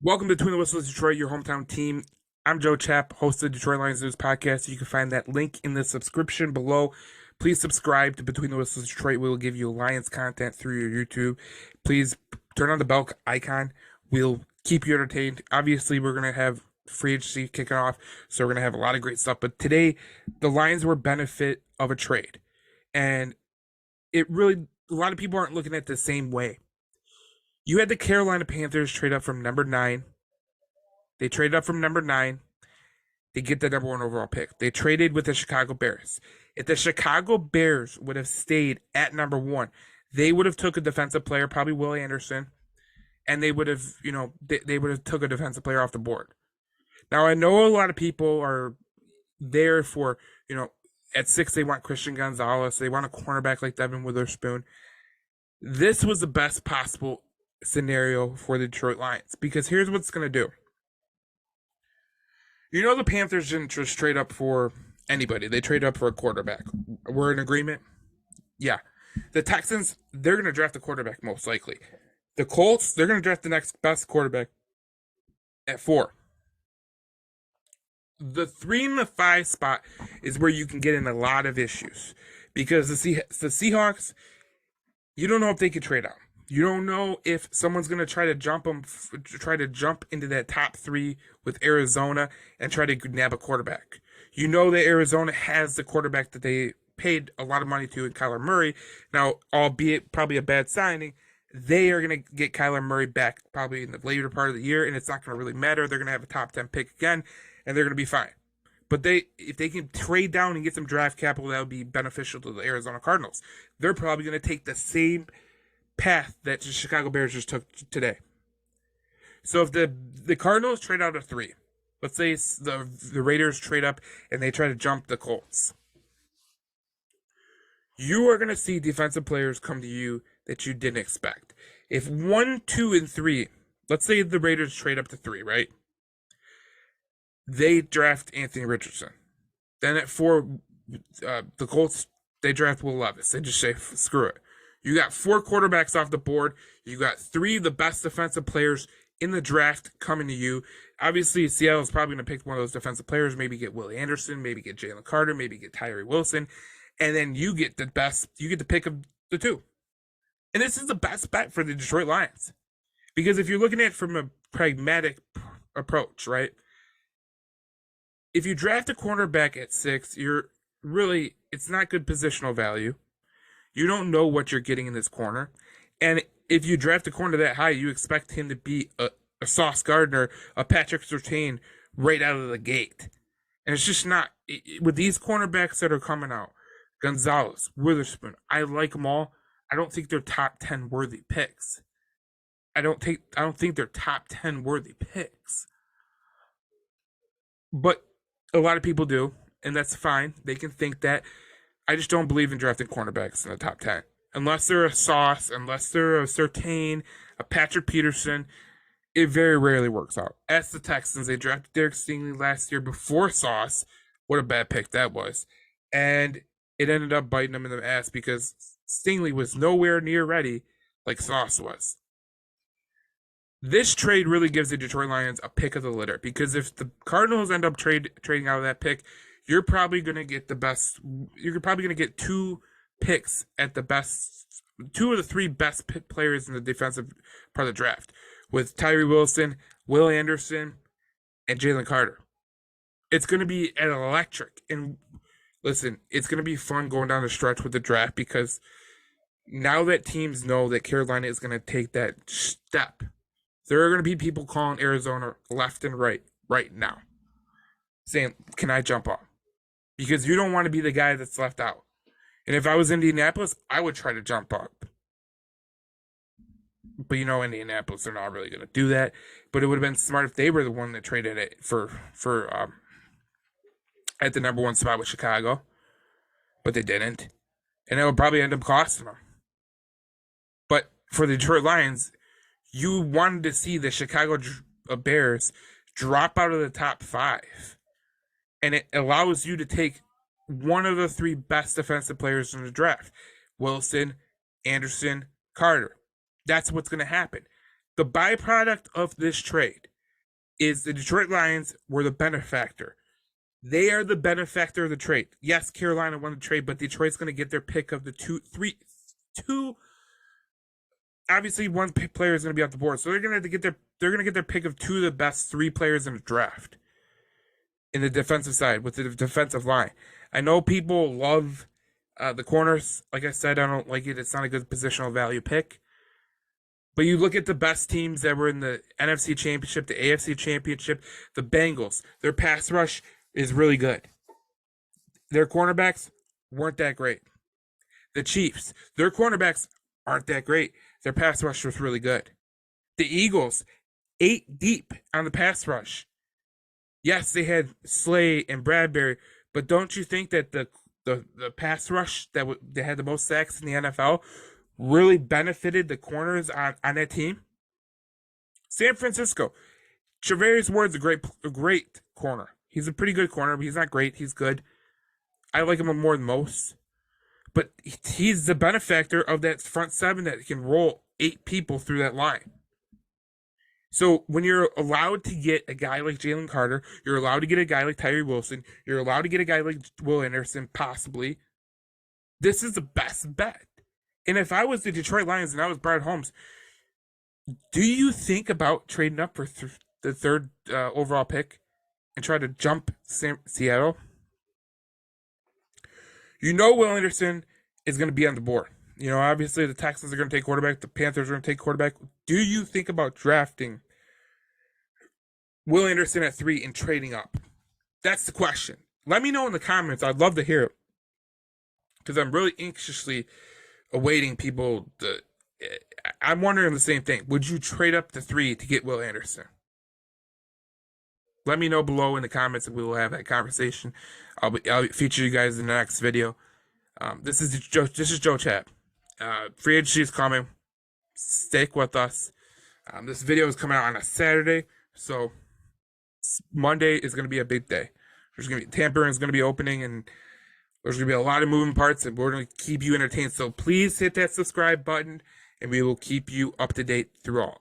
Welcome to Between the Whistles Detroit, your hometown team. I'm Joe Chapp, host of the Detroit Lions News Podcast. You can find that link in the subscription below. Please subscribe to Between the Whistles Detroit. We will give you Lions content through your YouTube. Please turn on the bell icon. We'll keep you entertained. Obviously, we're going to have free agency kicking off, so we're going to have a lot of great stuff. But today, the Lions were benefit of a trade. And it really, a lot of people aren't looking at it the same way. You had the Carolina Panthers trade up from number 9. They traded up from number 9 to get the number 1 overall pick. They traded with the Chicago Bears. If the Chicago Bears would have stayed at number 1, they would have took a defensive player, probably Will Anderson, and they would have, they would have took a defensive player off the board. Now I know a lot of people are there for, at 6 they want Christian Gonzalez, they want a cornerback like Devin Witherspoon. This was the best possible scenario for the Detroit Lions because here's what's going to do. The Panthers didn't just trade up for anybody. They traded up for a quarterback. We're in agreement? Yeah. The Texans, they're going to draft a quarterback most likely. The Colts, they're going to draft the next best quarterback at 4. The 3 and the 5 spot is where you can get in a lot of issues because the Seahawks, you don't know if they could trade out. You don't know if someone's going to try to jump into that top 3 with Arizona and try to nab a quarterback. You know that Arizona has the quarterback that they paid a lot of money to in Kyler Murray. Now, albeit probably a bad signing, they are going to get Kyler Murray back probably in the later part of the year, and it's not going to really matter. They're going to have a top 10 pick again, and they're going to be fine. But if they can trade down and get some draft capital, that would be beneficial to the Arizona Cardinals. They're probably going to take the same path that the Chicago Bears just took today. So if the Cardinals trade out of 3, let's say the Raiders trade up and they try to jump the Colts, you are going to see defensive players come to you that you didn't expect. If 1, 2, and 3, let's say the Raiders trade up to 3, right? They draft Anthony Richardson. Then at 4, the Colts, they draft Will Levis. They just say, screw it. You got 4 quarterbacks off the board. You got 3 of the best defensive players in the draft coming to you. Obviously, Seattle's probably going to pick one of those defensive players, maybe get Willie Anderson, maybe get Jalen Carter, maybe get Tyree Wilson, and then you get the pick of the 2. And this is the best bet for the Detroit Lions. Because if you're looking at it from a pragmatic approach, right? If you draft a cornerback at 6, it's not good positional value. You don't know what you're getting in this corner. And if you draft a corner that high, you expect him to be a Sauce Gardner, a Patrick Surtain right out of the gate. And it's just not. With these cornerbacks that are coming out, Gonzalez, Witherspoon, I like them all. I don't think they're top 10 worthy picks. I don't think they're top 10 worthy picks. But a lot of people do, and that's fine. They can think that. I just don't believe in drafting cornerbacks in the top 10. Unless they're a Sauce, unless they're a Surtain, a Patrick Peterson, it very rarely works out. As the Texans, they drafted Derek Stingley last year before Sauce. What a bad pick that was. And it ended up biting them in the ass because Stingley was nowhere near ready like Sauce was. This trade really gives the Detroit Lions a pick of the litter because if the Cardinals end up trading out of that pick, you're probably going to get the best. You're probably going to get 2 picks at the best, 2 of the 3 best players in the defensive part of the draft, with Tyree Wilson, Will Anderson, and Jalen Carter. It's going to be an electric. And listen, it's going to be fun going down the stretch with the draft because now that teams know that Carolina is going to take that step, there are going to be people calling Arizona left and right now, saying, "Can I jump off?" Because you don't want to be the guy that's left out. And if I was Indianapolis, I would try to jump up. But Indianapolis, they're not really going to do that. But it would have been smart if they were the one that traded it for at the number 1 spot with Chicago. But they didn't. And it would probably end up costing them. But for the Detroit Lions, you wanted to see the Chicago Bears drop out of the top 5. And it allows you to take one of the 3 best defensive players in the draft. Wilson, Anderson, Carter. That's what's going to happen. The byproduct of this trade is the Detroit Lions were the benefactor. They are the benefactor of the trade. Yes, Carolina won the trade, but Detroit's going to get their pick of the two. Obviously, one player is going to be off the board, so they're going to get their pick of two of the best 3 players in the draft in the defensive side with the defensive line. I know people love the corners. Like I said, I don't like it. It's not a good positional value pick. But you look at the best teams that were in the NFC Championship, the AFC Championship, the Bengals. Their pass rush is really good. Their cornerbacks weren't that great. The Chiefs, their cornerbacks aren't that great. Their pass rush was really good. The Eagles, 8 deep on the pass rush. Yes, they had Slay and Bradbury, but don't you think that the pass rush that had the most sacks in the NFL really benefited the corners on that team? San Francisco, Charvarius Ward's a great corner. He's a pretty good corner, but he's not great. He's good. I like him more than most. But he's the benefactor of that front 7 that can roll 8 people through that line. So when you're allowed to get a guy like Jalen Carter, you're allowed to get a guy like Tyree Wilson, you're allowed to get a guy like Will Anderson, possibly, this is the best bet. And if I was the Detroit Lions and I was Brad Holmes, do you think about trading up for the 3rd overall pick and try to jump Seattle? You know Will Anderson is going to be on the board. You know, obviously the Texans are going to take quarterback. The Panthers are going to take quarterback. Do you think about drafting Will Anderson at 3 and trading up? That's the question. Let me know in the comments. I'd love to hear it. Because I'm really anxiously awaiting people. I'm wondering the same thing. Would you trade up to 3 to get Will Anderson? Let me know below in the comments and we will have that conversation. I'll feature you guys in the next video. This is Joe Chat. Free agency is coming. Stick with us. This video is coming out on a Saturday, so Monday is going to be a big day. Tampering is going to be opening, and there's going to be a lot of moving parts, and we're going to keep you entertained. So please hit that subscribe button, and we will keep you up to date through it all.